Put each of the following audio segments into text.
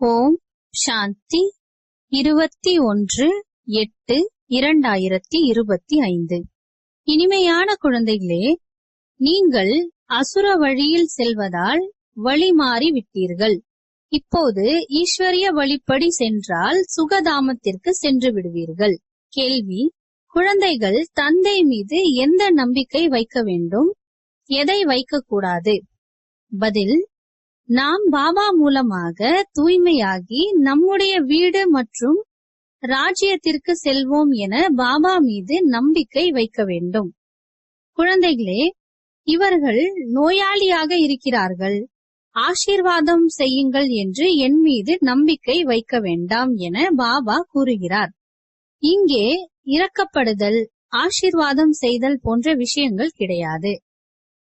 ஓம் சாந்தி 21/8/2025. இனிமையான குழந்தைகளே, நீங்கள் அசுர வழியில் செல்வதால் வழி மாறி விட்டீர்கள். இப்போது ஈஸ்வரிய வழிப்படி சென்றால் சுகதாமத்திற்கு சென்று விடுவீர்கள். கேள்வி: குழந்தைகள் தந்தை மீது எந்த நம்பிக்கை வைக்க வேண்டும், எதை வைக்கக்கூடாது? பதில்: நாம் பாபா மூலமாக தூய்மையாகி நம்முடைய வீடு மற்றும் ராஜ்யத்திற்கு செல்வோம் என பாபா மீது நம்பிக்கை வைக்க வேண்டும். குழந்தைகளே, இவர்கள் நோயாளியாக இருக்கிறார்கள், ஆசீர்வாதம் செய்யுங்கள் என்று என் மீது நம்பிக்கை வைக்க வேண்டாம் என பாபா கூறுகிறார். இங்கே இரக்கப்படுதல், ஆசீர்வாதம் செய்தல் போன்ற விஷயங்கள் கிடையாது.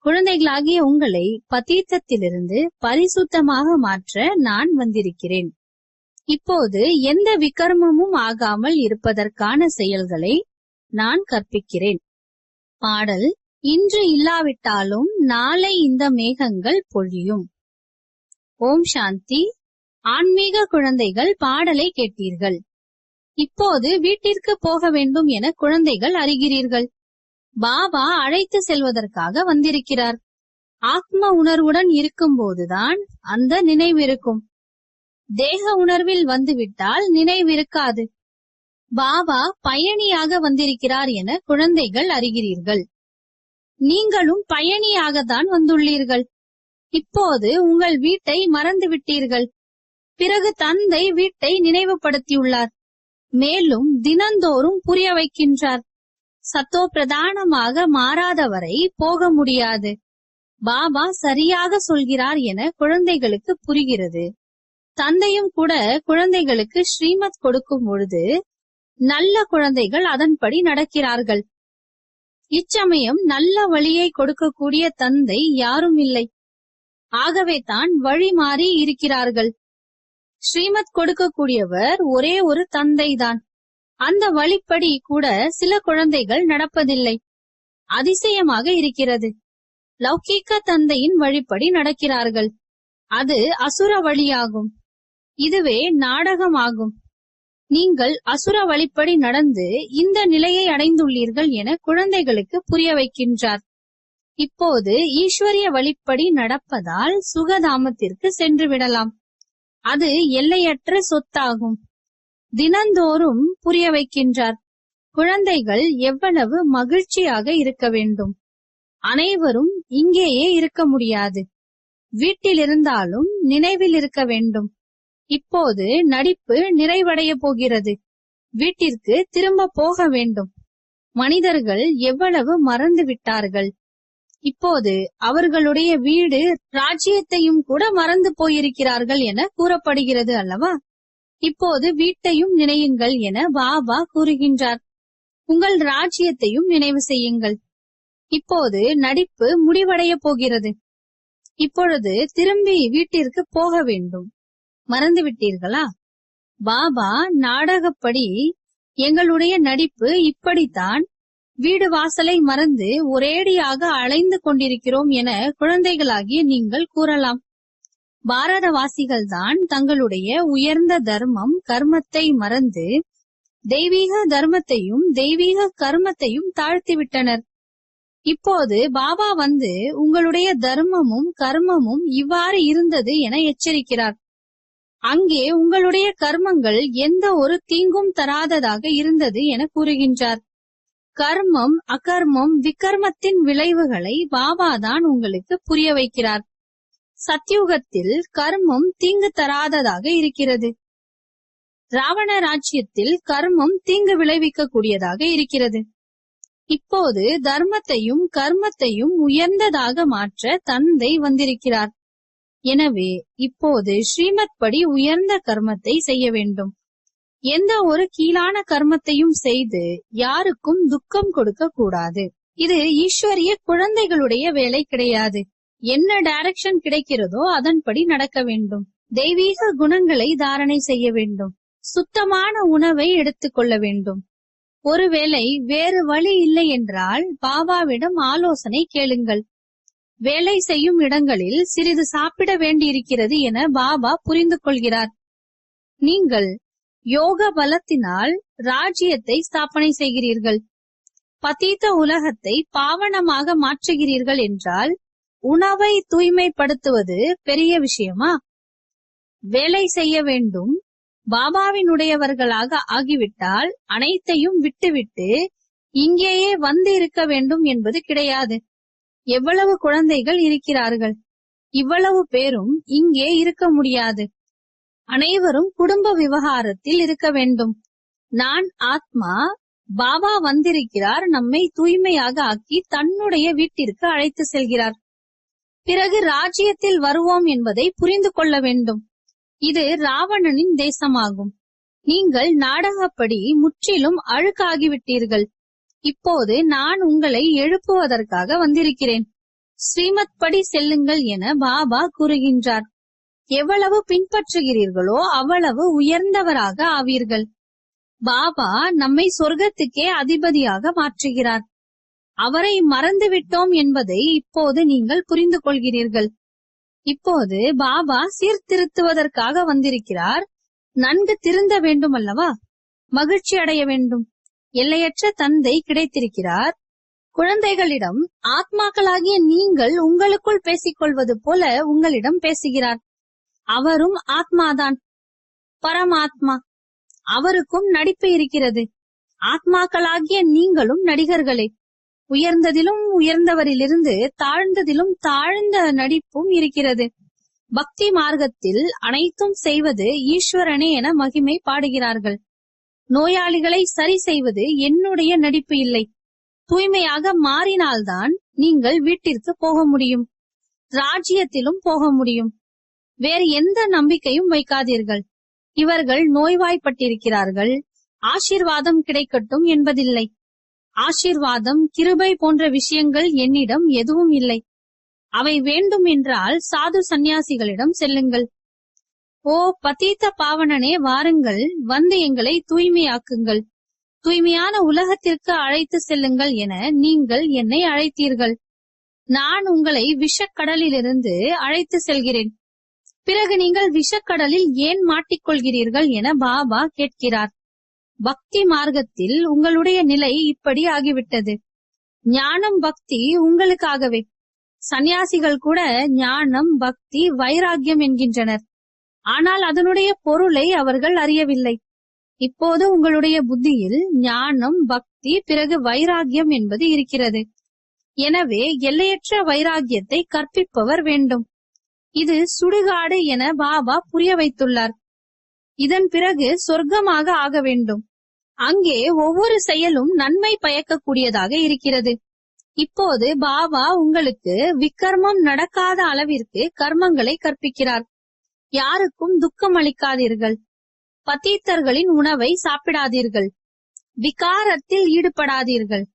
குழந்தைகளாகிய உங்களை பதீத்தத்திலிருந்து பரிசுத்தமாக மாற்ற நான் வந்திருக்கிறேன். இப்போது எந்த விகர்மமும் ஆகாமல் இருப்பதற்கான செயல்களை நான் கற்பிக்கிறேன். பாடல்: இன்று இல்லாவிட்டாலும் நாளை இந்த மேகங்கள் பொழியும். ஓம் சாந்தி. ஆன்மீக குழந்தைகள், பாடலை கேட்டீர்கள். இப்போது வீட்டிற்கு போக வேண்டும் என குழந்தைகள் அறிகிறீர்கள். பாபா அழைத்து செல்வதற்காக வந்திருக்கிறார். ஆத்ம உணர்வுடன் இருக்கும்போதுதான் அந்த நினைவிருக்கும். தேக உணர்வில் வந்துவிட்டால் நினைவிருக்காது. பாபா பயணியாக வந்திருக்கிறார் என குழந்தைகள் அறிகிறீர்கள். நீங்களும் பயணியாகத்தான் வந்துள்ளீர்கள். இப்போது உங்கள் வீட்டை மறந்து விட்டீர்கள். பிறகு தந்தை வீட்டை நினைவுபடுத்தியுள்ளார். மேலும் தினந்தோறும் புரிய வைக்கின்றார். சத்தோ பிரதானமாக மாறாதவரை போக முடியாது. பாபா சரியாக சொல்கிறார் என குழந்தைகளுக்கு புரிகிறது. தந்தையும் கூட குழந்தைகளுக்கு ஸ்ரீமத் கொடுக்கும் பொழுது நல்ல குழந்தைகள் அதன்படி நடக்கிறார்கள். இச்சமயம் நல்ல வழியை கொடுக்கக்கூடிய தந்தை யாரும் இல்லை. ஆகவே தான் வழி மாறி இருக்கிறார்கள். ஸ்ரீமத் கொடுக்கக்கூடியவர் ஒரே ஒரு தந்தைதான். அந்த வழிப்படி கூட சில குழந்தைகள் நடப்பதில்லை. அதிசயமாக இருக்கிறது. லௌகீக தந்தையின் வழிப்படி நடக்கிறார்கள். அது அசுர வழியாகும். இதுவே நாடகமாகும். நீங்கள் அசுர வழிப்படி நடந்து இந்த நிலையை அடைந்துள்ளீர்கள் என குழந்தைகளுக்கு புரிய வைக்கின்றார். இப்போது ஈஸ்வரிய வழிப்படி நடப்பதால் சுகதாமத்திற்கு சென்று விடலாம். அது எல்லையற்ற சொத்தாகும். தினந்தோறும் புரிய வைக்கின்றார். குழந்தைகள் எவ்வளவு மகிழ்ச்சியாக இருக்க வேண்டும். அனைவரும் இங்கேயே இருக்க முடியாது. வீட்டில் இருந்தாலும் நினைவில் இருக்க வேண்டும். இப்போது நடிப்பு நிறைவடைய போகிறது. வீட்டிற்கு திரும்ப போக வேண்டும். மனிதர்கள் எவ்வளவு மறந்து விட்டார்கள். இப்போது அவர்களுடைய வீடு, ராஜ்யத்தையும் கூட மறந்து போயிருக்கிறார்கள் என கூறப்படுகிறது அல்லவா? இப்போது வீட்டையும் நினையுங்கள் என பாபா கூறுகின்றார். உங்கள் ராஜ்யத்தையும் நினைவு செய்யுங்கள். இப்போது நடிப்பு முடிவடைய போகிறது. இப்பொழுது திரும்பி வீட்டிற்கு போக வேண்டும். மறந்துவிட்டீர்களா? பாபா நாடகப்படி எங்களுடைய நடிப்பு இப்படித்தான், வீடு வாசலை மறந்து ஒரேடியாக அலைந்து கொண்டிருக்கிறோம் என குழந்தைகளாகிய நீங்கள் கூறலாம். பாரதவாசிகள் தான் தங்களுடைய உயர்ந்த தர்மம் கர்மத்தை மறந்து தெய்வீக தர்மத்தையும் தெய்வீக கர்மத்தையும் தாழ்த்திவிட்டனர். இப்போது பாபா வந்து உங்களுடைய தர்மமும் கர்மமும் இவ்வாறு இருந்தது என எச்சரிக்கிறார். அங்கே உங்களுடைய கர்மங்கள் எந்த ஒரு தீங்கும் தராததாக இருந்தது என கூறுகின்றார். கர்மம், அகர்மம், விகர்மத்தின் விளைவுகளை பாபாதான் உங்களுக்கு புரிய வைக்கிறார். சத்யுகத்தில் கர்மம் தீங்கு தராததாக இருக்கிறது. ராவண ராஜ்யத்தில் கர்மம் தீங்கு விளைவிக்க கூடியதாக இருக்கிறது. இப்போது தர்மத்தையும் கர்மத்தையும் உயர்ந்ததாக மாற்ற தந்தை வந்திருக்கிறார். எனவே இப்போது ஸ்ரீமத் படி உயர்ந்த கர்மத்தை செய்ய வேண்டும். எந்த ஒரு கீழான கர்மத்தையும் செய்து யாருக்கும் துக்கம் கொடுக்க கூடாது. இது ஈஸ்வரிய குழந்தைகளுடைய வேலை கிடையாது. என்ன டைரக்ஷன் கிடைக்கிறதோ அதன்படி நடக்க வேண்டும். தெய்வீக குணங்களை தாரணை செய்ய வேண்டும். சுத்தமான உணவை எடுத்துக்கொள்ள வேண்டும். ஒருவேளை வேறு வழி இல்லை என்றால் பாபாவிடம் ஆலோசனை கேளுங்கள். வேலை செய்யும் இடங்களில் சிறிது சாப்பிட வேண்டியிருக்கிறது என பாபா புரிந்து கொள்கிறார். நீங்கள் யோக பலத்தினால் ராஜ்யத்தை ஸ்தாபனை செய்கிறீர்கள். பதீத உலகத்தை பாவனமாக மாற்றுகிறீர்கள் என்றால் உணவை தூய்மைப்படுத்துவது பெரிய விஷயமா? வேலை செய்ய வேண்டும், பாபாவினுடையவர்களாக ஆகிவிட்டால் அனைத்தையும் விட்டுவிட்டு இங்கேயே வந்து இருக்க வேண்டும் என்பது கிடையாது. எவ்வளவு குழந்தைகள் இருக்கிறார்கள், இவ்வளவு பேரும் இங்கே இருக்க முடியாது. அனைவரும் குடும்ப விவகாரத்தில் இருக்க வேண்டும். நான் ஆத்மா, பாபா வந்திருக்கிறார், நம்மை தூய்மையாக ஆக்கி தன்னுடைய வீட்டிற்கு அழைத்து செல்கிறார். பிறகு ராஜ்யத்தில் வருவோம் என்பதை புரிந்து கொள்ள வேண்டும். இது ராவணனின் தேசமாகும். நீங்கள் நாடகப்படி முற்றிலும் அழுக்காகிவிட்டீர்கள். இப்போது நான் உங்களை எழுப்புவதற்காக வந்திருக்கிறேன். ஸ்ரீமத் படி செல்லுங்கள் என பாபா கூறுகின்றார். எவ்வளவு பின்பற்றுகிறீர்களோ அவ்வளவு உயர்ந்தவராக ஆவீர்கள். பாபா நம்மை சொர்க்கத்துக்கே அதிபதியாக மாற்றுகிறார். அவரை மறந்துவிட்டோம் என்பதை இப்போது நீங்கள் புரிந்து கொள்கிறீர்கள். இப்போது பாபா சீர்திருத்துவதற்காக வந்திருக்கிறார். நன்கு திருந்த வேண்டும் அல்லவா? மகிழ்ச்சி அடைய வேண்டும். எல்லையற்ற தந்தை கிடைத்திருக்கிறார். குழந்தைகளிடம் ஆத்மாக்களாகிய நீங்கள் உங்களுக்குள் பேசிக்கொள்வது போல உங்களிடம் பேசுகிறார். அவரும் ஆத்மாதான், பரமாத்மா. அவருக்கும் நடிப்பு இருக்கிறது. ஆத்மாக்களாகிய நீங்களும் நடிகர்களே. உயர்ந்ததிலும் உயர்ந்தவரிலிருந்து தாழ்ந்ததிலும் தாழ்ந்த நடிப்பும் இருக்கிறது. பக்தி மார்க்கத்தில் அனைத்தும் செய்வது ஈஸ்வரனே என மகிமை பாடுகிறார்கள். நோயாளிகளை சரி செய்வது என்னுடைய நடிப்பு இல்லை. தூய்மையாக மாறினால்தான் நீங்கள் வீட்டிற்கு போக முடியும், ராஜ்யத்திலும் போக முடியும். வேறு எந்த நம்பிக்கையும் வைக்காதீர்கள். இவர்கள் நோய்வாய்ப்பட்டிருக்கிறார்கள், ஆசீர்வாதம் கிடைக்கட்டும் என்பதில்லை. ஆசீர்வாதம், கிருபை போன்ற விஷயங்கள் என்னிடம் எதுவும் இல்லை. அவை வேண்டும் என்றால் சாது சந்நியாசிகளிடம் செல்லுங்கள். ஓ பதீத பாவனனே, வாருங்கள், வந்து எங்களை தூய்மையாக்குங்கள், தூய்மையான உலகத்திற்கு அழைத்து செல்லுங்கள் என நீங்கள் என்னை அழைத்தீர்கள். நான் உங்களை விஷக்கடலிலிருந்து அழைத்து செல்கிறேன். பிறகு நீங்கள் விஷக்கடலில் ஏன் மாட்டிக்கொள்கிறீர்கள் என பாபா கேட்கிறார். பக்தி மார்க்கத்தில் உங்களுடைய நிலை இப்படி ஆகிவிட்டது. ஞானம் பக்தி உங்களுக்காகவே. சந்நியாசிகள் கூட ஞானம், பக்தி, வைராகியம் என்கின்றனர். ஆனால் அதனுடைய பொருளை அவர்கள் அறியவில்லை. இப்போது உங்களுடைய புத்தியில் ஞானம், பக்தி, பிறகு வைராகியம் என்பது இருக்கிறது. எனவே எல்லையற்ற வைராகியத்தை கற்பிப்பவர் வேண்டும். இது சுடுகாடு என பாபா புரிய வைத்துள்ளார். இதன் பிறகு சொர்க்கமாக ஆக வேண்டும். அங்கே ஒவ்வொரு செயலும் நன்மை பயக்கக்கூடியதாக இருக்கிறது. இப்போது பாபா உங்களுக்கு விக்கர்மம் நடக்காத அளவிற்கு கர்மங்களை கற்பிக்கிறார். யாருக்கும் துக்கம் அளிக்காதீர்கள். பதீத்தர்களின் உணவை சாப்பிடாதீர்கள். விகாரத்தில் ஈடுபடாதீர்கள்.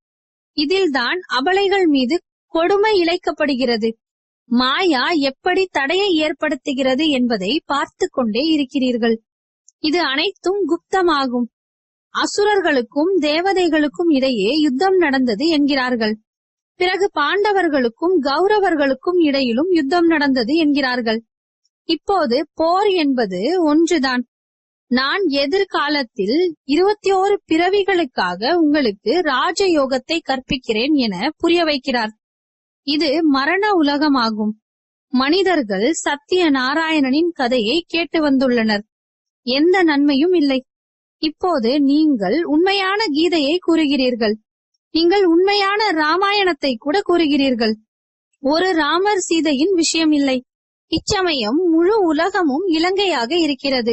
இதில்தான் அபலைகள் மீது கொடுமை இழைக்கப்படுகிறது. மாயா எப்படி தடையை ஏற்படுத்துகிறது என்பதை பார்த்து கொண்டே இருக்கிறீர்கள். இது அனைத்தும் குப்தமாகும். அசுரர்களுக்கும் தேவதைகளுக்கும் இடையே யுத்தம் நடந்தது என்கிறார்கள். பிறகு பாண்டவர்களுக்கும் கௌரவர்களுக்கும் இடையிலும் யுத்தம் நடந்தது என்கிறார்கள். இப்போது போர் என்பது ஒன்றுதான். நான் எதிர்காலத்தில் 21 பிறவிகளுக்காக உங்களுக்கு ராஜயோகத்தை கற்பிக்கிறேன் என புரிய வைக்கிறார். இது மரண உலகமாகும். மனிதர்கள் சத்திய நாராயணனின் கதையை கேட்டு வந்துள்ளனர். எந்த நன்மையும் இல்லை. இப்போது நீங்கள் உண்மையான கீதையை கூறுகிறீர்கள். நீங்கள் உண்மையான ராமாயணத்தை கூட கூறுகிறீர்கள். ஒரு ராமர் சீதையின் விஷயம் இல்லை. இச்சமயம் முழு உலகமும் இலங்கையாக இருக்கிறது.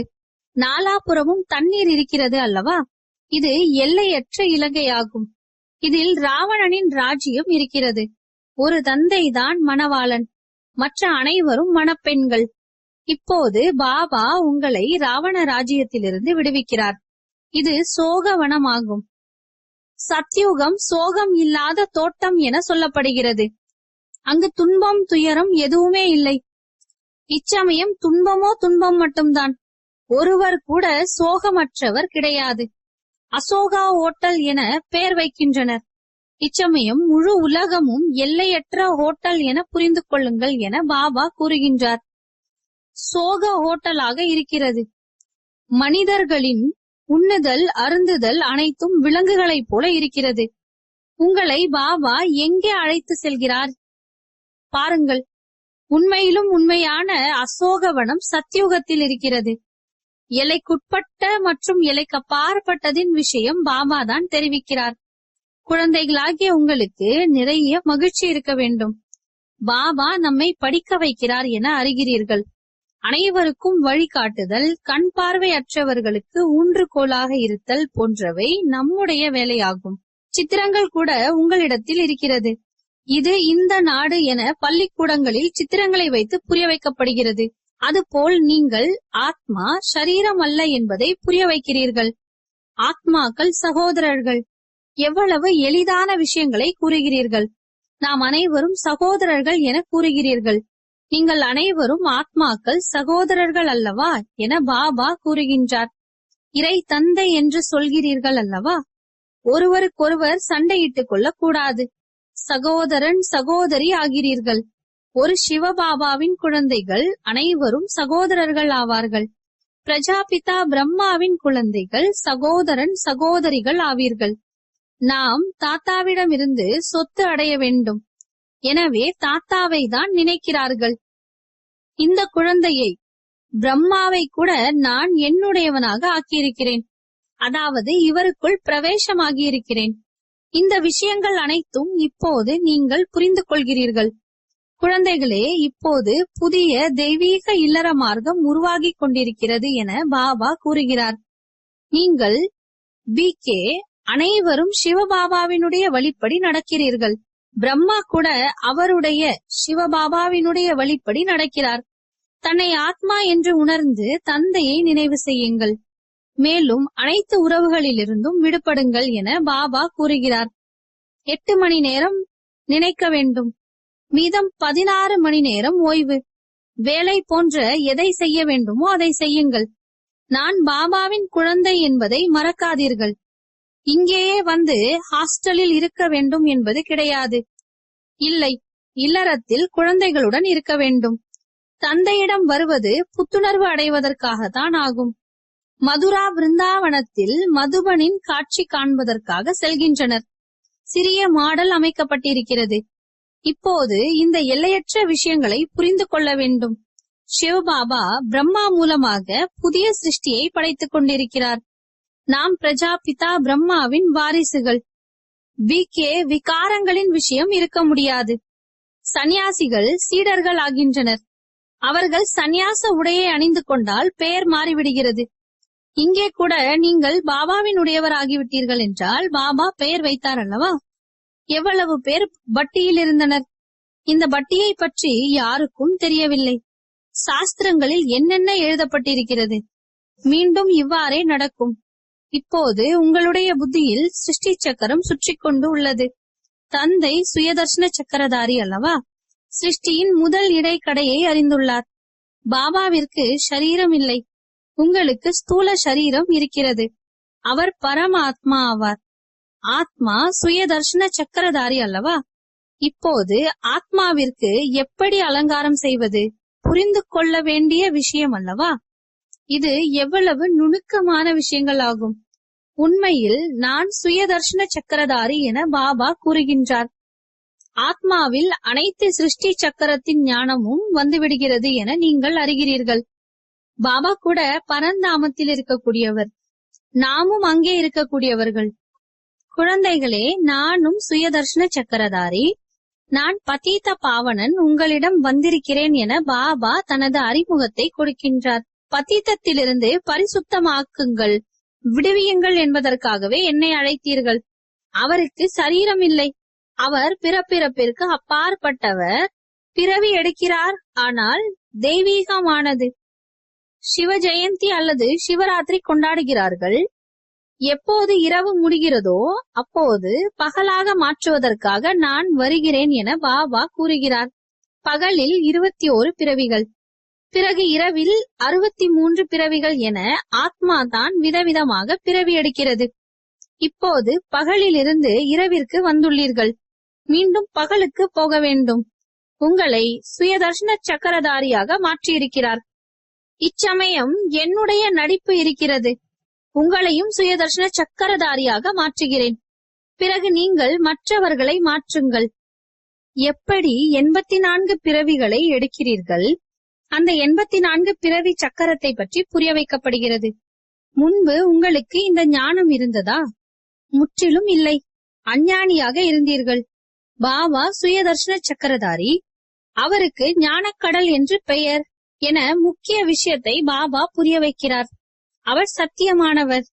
நாலாபுறமும் தண்ணீர் இருக்கிறது அல்லவா? இது எல்லையற்ற இலங்கையாகும். இதில் ராவணனின் ராஜ்யம் இருக்கிறது. ஒரு தந்தை தான் மணவாளன், மற்ற அனைவரும் மணப்பெண்கள். இப்போது பாபா உங்களை ராவண ராஜ்யத்திலிருந்து விடுவிக்கிறார். இது சோகவனமாகும். சத்யுகம் சோகம் இல்லாத தோட்டம் என சொல்லப்படுகிறது. அங்கு துன்பம், துயரம் எதுவுமே இல்லை. இச்சமயம் துன்பமோ துன்பம் மட்டும்தான். ஒருவர் கூட சோகமற்றவர் கிடையாது. அசோகா ஓட்டல் என பெயர் வைக்கின்றனர். இச்சமயம் முழு உலகமும் எல்லையற்ற ஹோட்டல் என புரிந்து கொள்ளுங்கள் என பாபா கூறுகின்றார். சோக ஹோட்டலாக இருக்கிறது. மனிதர்களின் உண்ணுதல் அருந்துதல் அனைத்தும் விலங்குகளைப் போல இருக்கிறது. உங்களை பாபா எங்கே அழைத்து செல்கிறார் பாருங்கள். உண்மையிலும் உண்மையான அசோகவனம் சத்தியுகத்தில் இருக்கிறது. எல்லைக்குட்பட்ட மற்றும் எல்லைக்கு அப்பாற்பட்டதின் விஷயம் பாபா தான் தெரிவிக்கிறார். குழந்தைகளாகிய உங்களுக்கு நிறைய மகிழ்ச்சி இருக்க வேண்டும். பாபா நம்மை படிக்க வைக்கிறார் என அறிகிறீர்கள். அனைவருக்கும் வழிகாட்டுதல், கண் பார்வையற்றவர்களுக்கு ஊன்றுகோலாக இருத்தல் போன்றவை நம்முடைய வேலையாகும். சித்திரங்கள் கூட உங்களிடத்தில் இருக்கிறது. இது இந்த நாடு என பள்ளிக்கூடங்களில் சித்திரங்களை வைத்து புரிய வைக்கப்படுகிறது. அதுபோல் நீங்கள் ஆத்மா சரீரம் அல்ல என்பதை புரிய வைக்கிறீர்கள். ஆத்மாக்கள் சகோதரர்கள். எவ்வளவு எளிதான விஷயங்களை கூறுகிறீர்கள். நாம் அனைவரும் சகோதரர்கள் என கூறுகிறீர்கள். நீங்கள் அனைவரும் ஆத்மாக்கள் சகோதரர்கள் அல்லவா என பாபா கூறுகின்றார். இறை தந்தை என்று சொல்கிறீர்கள் அல்லவா? ஒருவருக்கொருவர் சண்டையிட்டுக் கொள்ளக் கூடாது. சகோதரன் சகோதரி ஆகிறீர்கள். ஒரு சிவபாபாவின் குழந்தைகள் அனைவரும் சகோதரர்கள் ஆவார்கள். பிரஜாபிதா பிரம்மாவின் குழந்தைகள் சகோதரன் சகோதரிகள் ஆவீர்கள். நாம் தாத்தாவிடமிருந்து சொத்து அடைய வேண்டும். எனவே தாத்தாவை தான் நினைக்கிறார்கள். இந்த குழந்தையை பிரம்மாவை கூட நான் என்னுடையவனாக ஆக்கியிருக்கிறேன். அதாவது இவருக்குள் பிரவேசமாகியிருக்கிறேன். இந்த விஷயங்கள் அனைத்தும் இப்போது நீங்கள் புரிந்து கொள்கிறீர்கள். குழந்தைகளே, இப்போது புதிய தெய்வீக இல்லற மார்க்கம் உருவாகி கொண்டிருக்கிறது என பாபா கூறுகிறார். நீங்கள் BK அனைவரும் சிவபாபாவினுடைய வழிப்படி நடக்கிறீர்கள். பிரம்மா கூட அவருடைய சிவபாபாவினுடைய வழிப்படி நடக்கிறார். தன்னை ஆத்மா என்று உணர்ந்து தந்தையை நினைவு செய்யுங்கள். மேலும் அனைத்து உறவுகளிலிருந்தும் விடுபடுங்கள் என பாபா கூறுகிறார். 8 மணி நேரம் நினைக்க வேண்டும். மீதம் 16 மணி நேரம் ஓய்வு. வேலை போன்ற எதை செய்ய வேண்டுமோ அதை செய்யுங்கள். நான் பாபாவின் குழந்தை என்பதை மறக்காதீர்கள். இங்கேயே வந்து ஹாஸ்டலில் இருக்க வேண்டும் என்பது கிடையாது. இல்லை, இல்லறத்தில் குழந்தைகளுடன் இருக்க வேண்டும். தந்தையிடம் வருவது புத்துணர்வு அடைவதற்காகத்தான் ஆகும். மதுரா பிருந்தாவனத்தில் மதுபனின் காட்சி காண்பதற்காக செல்கின்றனர். சிறிய மாடல் அமைக்கப்பட்டிருக்கிறது. இப்போது இந்த எல்லையற்ற விஷயங்களை புரிந்து கொள்ள வேண்டும். சிவபாபா பிரம்மா மூலமாக புதிய சிருஷ்டியை படைத்துக் கொண்டிருக்கிறார். நாம் பிரஜாபிதா பிரம்மாவின் வாரிசுகள். BK விகாரங்களின் விஷயம் இருக்க முடியாது. சந்நியாசிகள் சீடர்கள் ஆகின்றனர். அவர்கள் சந்நியாச உடையை அணிந்து கொண்டால் பெயர் மாறிவிடுகிறது. இங்கே கூட நீங்கள் பாபாவின் உடையவர் ஆகிவிட்டீர்கள் என்றால் பாபா பெயர் வைத்தார் அல்லவா? எவ்வளவு பேர் பட்டியில் இருந்தனர். இந்த பட்டியை பற்றி யாருக்கும் தெரியவில்லை. சாஸ்திரங்களில் என்னென்ன எழுதப்பட்டிருக்கிறது. மீண்டும் இவ்வாறே நடக்கும். இப்போது உங்களுடைய புத்தியில் சிருஷ்டி சக்கரம் சுற்றி கொண்டு உள்ளது. தந்தை சுயதர்ஷன சக்கரதாரி அல்லவா? சிருஷ்டியின் முதல் இடைக்கடையை அறிந்துள்ளார். பாபாவிற்கு ஷரீரம் இல்லை. உங்களுக்கு ஸ்தூல ஷரீரம் இருக்கிறது. அவர் பரமாத்மா ஆவார். ஆத்மா சுயதர்ஷன சக்கரதாரி அல்லவா? இப்போது ஆத்மாவிற்கு எப்படி அலங்காரம் செய்வது புரிந்து கொள்ள வேண்டிய விஷயம் அல்லவா? இது எவ்வளவு நுணுக்கமான விஷயங்கள் ஆகும். உண்மையில் நான் சுயதர்ஷன சக்கரதாரி என பாபா கூறுகின்றார். ஆத்மாவில் அனைத்து சிருஷ்டி சக்கரத்தின் ஞானமும் வந்துவிடுகிறது என நீங்கள் அறிகிறீர்கள். பாபா கூட பரந்தாமத்தில் இருக்கக்கூடியவர். நாமும் அங்கே இருக்கக்கூடியவர்கள். குழந்தைகளே, நானும் சுயதர்ஷன சக்கரதாரி. நான் பதீத பாவனன் உங்களிடம் வந்திருக்கிறேன் என பாபா தனது அறிமுகத்தை கொடுக்கின்றார். பதீதத்திலிருந்து பரிசுத்தமாக்குங்கள், விடுவியுங்கள் என்பதற்காகவே என்னை அழைத்தீர்கள். அவருக்கு சரீரம் இல்லை. அவர் பிறப்பிறப்பிற்கு அப்பாற்பட்டவர். பிறவி எடுக்கிறார், ஆனால் தெய்வீகமானது. சிவ ஜெயந்தி அல்லது சிவராத்திரி கொண்டாடுகிறார்கள். எப்போது இரவு முடிகிறதோ அப்போது பகலாக மாற்றுவதற்காக நான் வருகிறேன் என பாபா கூறுகிறார். பகலில் 21 பிறவிகள், பிறகு இரவில் 63 பிறவிகள் என ஆத்மா தான் விதவிதமாக பிறவி எடுக்கிறது. இப்போது பகலிலிருந்து இரவிற்கு வந்துள்ளீர்கள். மீண்டும் பகலுக்கு போக வேண்டும். உங்களை சுயதர்ஷன சக்கரதாரியாக மாற்றியிருக்கிறார். இச்சமயம் என்னுடைய நடிப்பு இருக்கிறது. உங்களையும் சுயதர்ஷன சக்கரதாரியாக மாற்றுகிறேன். பிறகு நீங்கள் மற்றவர்களை மாற்றுங்கள். எப்படி 84 பிறவிகளை எடுக்கிறீர்கள், அந்த 84 பிறவி சக்கரத்தை பற்றி புரிய வைக்கப்படுகிறது. முன்பு உங்களுக்கு இந்த ஞானம் இருந்ததா? முற்றிலும் இல்லை. அஞ்ஞானியாக இருந்தீர்கள். பாபா சுயதர்ஷன சக்கரதாரி, அவருக்கு ஞானக்கடல் என்று பெயர் என முக்கிய விஷயத்தை பாபா புரிய வைக்கிறார். அவர் சத்தியமானவர்,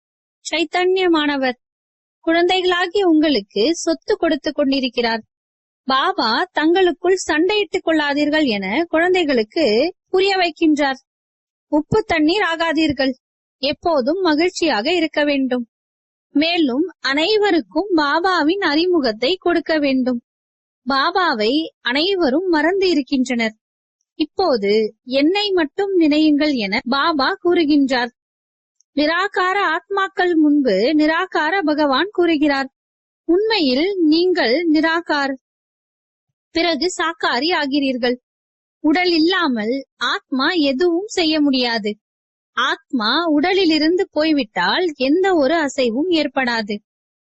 சைத்தன்யமானவர். குழந்தைகளாகிய உங்களுக்கு சொத்து கொடுத்து கொண்டிருக்கிறார். பாபா தங்களுக்குள் சண்டையிட்டுக் கொள்ளாதீர்கள் என குழந்தைகளுக்கு புரிய வைக்கின்றார். உப்பு தண்ணீர் ஆகாதீர்கள், எப்போதும் மகிழ்ச்சியாக இருக்க வேண்டும். மேலும் அனைவருக்கும் பாபாவின் அறிமுகத்தை கொடுக்க வேண்டும். பாபாவை அனைவரும் மறந்து இருக்கின்றனர். இப்போது என்னை மட்டும் நினையுங்கள் என பாபா கூறுகின்றார். நிராகார ஆத்மாக்கள் முன்பு நிராகார பகவான் கூறுகிறார், உண்மையில் நீங்கள் நிராகார், பிறகு சாக்காரி ஆகிறீர்கள். உடல் இல்லாமல் ஆத்மா எதுவும் செய்ய முடியாது. ஆத்மா உடலிலிருந்து போய்விட்டால் எந்த ஒரு அசைவும் ஏற்படாது.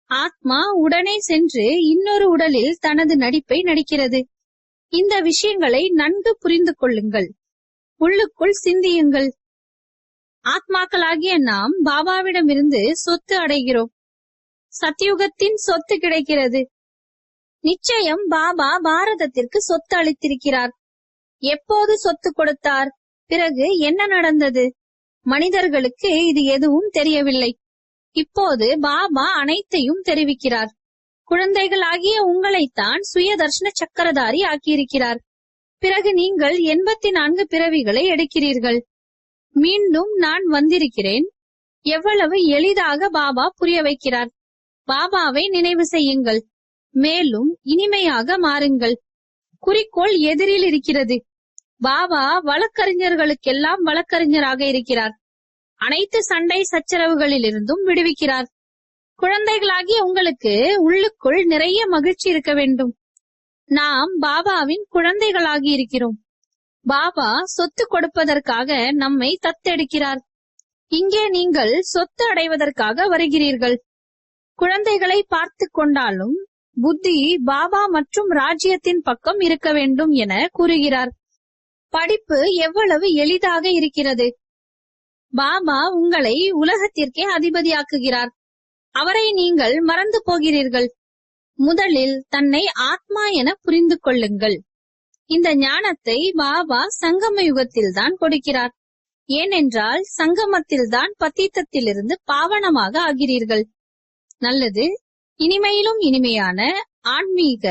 ஆத்மா உடனே சென்று இன்னொரு உடலில் தனது நடிப்பை நடிக்கிறது. இந்த விஷயங்களை நன்கு புரிந்து கொள்ளுங்கள். உள்ளுக்குள் சிந்தியுங்கள். ஆத்மாக்களாகிய நாம் பாபாவிடமிருந்து சொத்து அடைகிறோம். சத்யுகத்தின் சொத்து கிடைக்கிறது. நிச்சயம் பாபா பாரதத்திற்கு சொத்து அளித்திருக்கிறார். எப்போது சொத்து கொடுத்தார்? பிறகு என்ன நடந்தது? மனிதர்களுக்கு இது எதுவும் தெரியவில்லை. இப்போது பாபா அனைத்தையும் தெரிவிக்கிறார். குழந்தைகளாகிய உங்களைத்தான் சுயதர்ஷன சக்கரதாரி ஆக்கியிருக்கிறார். பிறகு நீங்கள் 84 பிறவிகளை எடுக்கிறீர்கள். மீண்டும் நான் வந்திருக்கிறேன். எவ்வளவு எளிதாக பாபா புரிய வைக்கிறார். பாபாவை நினைவு செய்யுங்கள். மேலும் இனிமையாக மாறுங்கள். குறிக்கோள் எதிரில் இருக்கிறது. பாபா வழக்கறிஞர்களுக்கெல்லாம் வழக்கறிஞராக இருக்கிறார். அனைத்து சண்டை சச்சரவுகளிலிருந்தும் விடுவிக்கிறார். குழந்தைகளாகிய உங்களுக்கு உள்ளுக்குள் நிறைய மகிழ்ச்சி இருக்க வேண்டும். நாம் பாபாவின் குழந்தைகளாகி இருக்கிறோம். பாபா சொத்து கொடுப்பதற்காக நம்மை தத்தெடுக்கிறார். இங்கே நீங்கள் சொத்து அடைவதற்காக வருகிறீர்கள். குழந்தைகளை பார்த்து கொண்டாலும் புத்தி பாபா மற்றும் ராஜ்யத்தின் பக்கம் இருக்க வேண்டும் என கூறுகிறார். படிப்பு எவ்வளவு எளிதாக இருக்கிறது. பாபா உங்களை உலகத்திற்கே அதிபதியாக்குகிறார். அவரை நீங்கள் மறந்து போகிறீர்கள். முதலில் தன்னை ஆத்மா என புரிந்து கொள்ளுங்கள். இந்த ஞானத்தை பாபா சங்கம யுகத்தில்தான் கொடுக்கிறார். ஏனென்றால் சங்கமத்தில்தான் பத்தீத்தத்திலிருந்து பாவனமாக ஆகிறீர்கள். நல்லது. இனிமையிலும் இனிமையான ஆன்மீக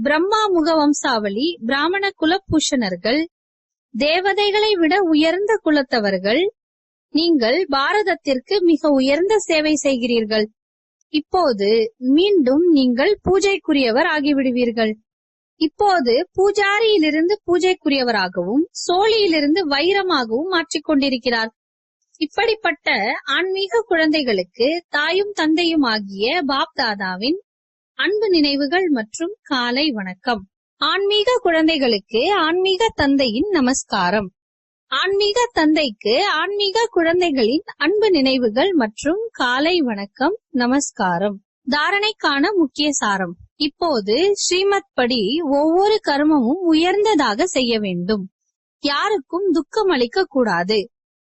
பிரம்மா முகவம்சாவளி பிராமண குலபூஷணர்கள், தேவதைகளை விட உயர்ந்த குலத்தவர்கள், நீங்கள் பாரதத்திற்கு மிக உயர்ந்த சேவை செய்கிறீர்கள். இப்போது மீண்டும் நீங்கள் பூஜைக்குரியவர் ஆகிவிடுவீர்கள். இப்போது பூஜாரியிலிருந்து பூஜைக்குரியவராகவும் சோழியிலிருந்து வைரமாகவும் மாற்றிக்கொண்டிருக்கிறார். இப்படிப்பட்ட ஆன்மீக குழந்தைகளுக்கு தாயும் தந்தையும் ஆகிய பாப்தாதாவின் அன்பு நினைவுகள் மற்றும் காலை வணக்கம். ஆன்மீக குழந்தைகளுக்கு ஆன்மீக தந்தையின் நமஸ்காரம். ஆன்மீக தந்தைக்கு ஆன்மீக குழந்தைகளின் அன்பு நினைவுகள் மற்றும் காலை வணக்கம், நமஸ்காரம். தாரணைக்கான முக்கிய சாரம். இப்போது ஸ்ரீமத் படி ஒவ்வொரு கர்மமும் உயர்ந்ததாக செய்ய வேண்டும். யாருக்கும் துக்கம் அளிக்க கூடாது.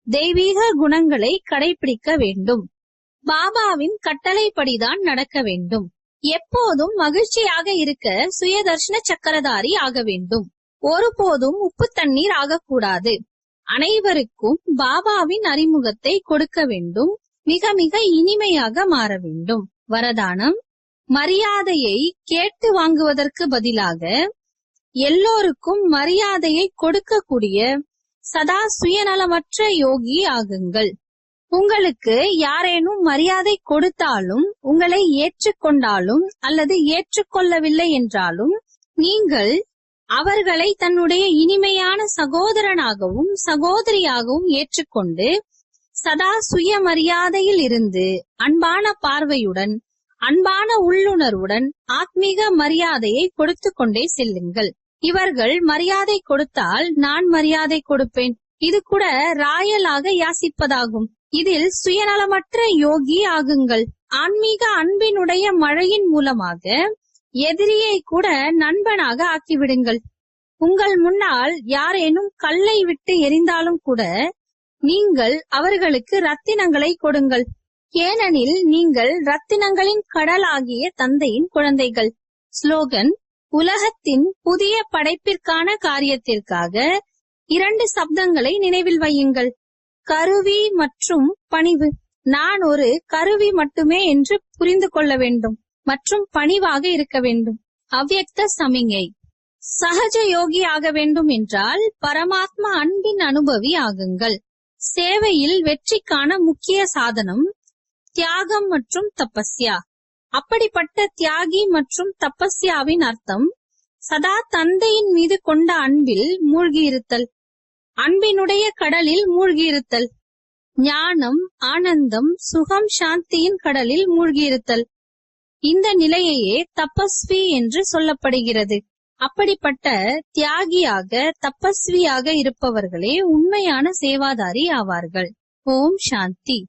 தெய்வீக குணங்களை கடைபிடிக்க வேண்டும். பாபாவின் கட்டளைப்படிதான் நடக்க வேண்டும். எப்போதும் மகிழ்ச்சியாக இருக்க சுயதர்ஷன சக்கரதாரி ஆக வேண்டும். ஒருபோதும் உப்பு தண்ணீர் ஆகக்கூடாது. அனைவருக்கும் பாபாவின் அறிமுகத்தை கொடுக்க வேண்டும். மிக மிக இனிமையாக மாற வேண்டும். வரதானம்: மரியாதையை கேட்டு வாங்குவதற்கு பதிலாக எல்லோருக்கும் மரியாதையை கொடுக்கக்கூடிய சதா சுயநலமற்ற யோகி ஆகுங்கள். உங்களுக்கு யாரேனும் மரியாதை கொடுத்தாலும், உங்களை ஏற்றுக்கொண்டாலும் அல்லது ஏற்றுக்கொள்ளவில்லை என்றாலும், நீங்கள் அவர்களை தன்னுடைய இனிமையான சகோதரனாகவும் சகோதரியாகவும் ஏற்றுக்கொண்டு சதா சுயமரியாதையில் இருந்து அன்பான பார்வையுடன், அன்பான உள்ளுணர்வுடன் ஆத்மீக மரியாதையை கொடுத்து கொண்டே செல்லுங்கள். இவர்கள் மரியாதை கொடுத்தால் நான் மரியாதை கொடுப்பேன். இது கூட ராயலாக யாசிப்பதாகும். இதில் சுயநலமற்ற யோகி ஆகுங்கள். ஆன்மீக அன்பினுடைய மழையின் மூலமாக எதிரியை கூட நண்பனாக ஆக்கிவிடுங்கள். உங்கள் முன்னால் யாரேனும் கல்லை விட்டு எரிந்தாலும் கூட நீங்கள் அவர்களுக்கு ரத்தினங்களை கொடுங்கள். ஏனெனில் நீங்கள் ரத்தினங்களின் கடலாகிய தந்தையின் குழந்தைகள். ஸ்லோகன்: உலகத்தின் புதிய படைப்பிற்கான காரியத்திற்காக 2 சப்தங்களை நினைவில் வையுங்கள்: கருவி மற்றும் பணிவு. நான் ஒரு கருவி மட்டுமே என்று புரிந்து கொள்ள வேண்டும் மற்றும் பணிவாக இருக்க வேண்டும். அவ்யக்த சமிஞை: சகஜ யோகி ஆக வேண்டும் என்றால் பரமாத்மா அன்பின் அனுபவி ஆகுங்கள். சேவையில் வெற்றிக்கான முக்கிய சாதனம் தியாகம் மற்றும் தபஸ்யா. அப்படிப்பட்ட தியாகி மற்றும் தபஸ்யாவின் அர்த்தம் சதா தந்தையின் மீது கொண்ட அன்பில் மூழ்கியிருத்தல், அன்பினுடைய கடலில் மூழ்கியிருத்தல், ஞானம், ஆனந்தம், சுகம், சாந்தியின் கடலில் மூழ்கியிருத்தல். இந்த நிலையையே தபஸ்வி என்று சொல்லப்படுகிறது. அப்படிப்பட்ட தியாகியாக தபஸ்வியாக இருப்பவர்களே உண்மையான சேவாதாரி ஆவார்கள். ஓம் சாந்தி.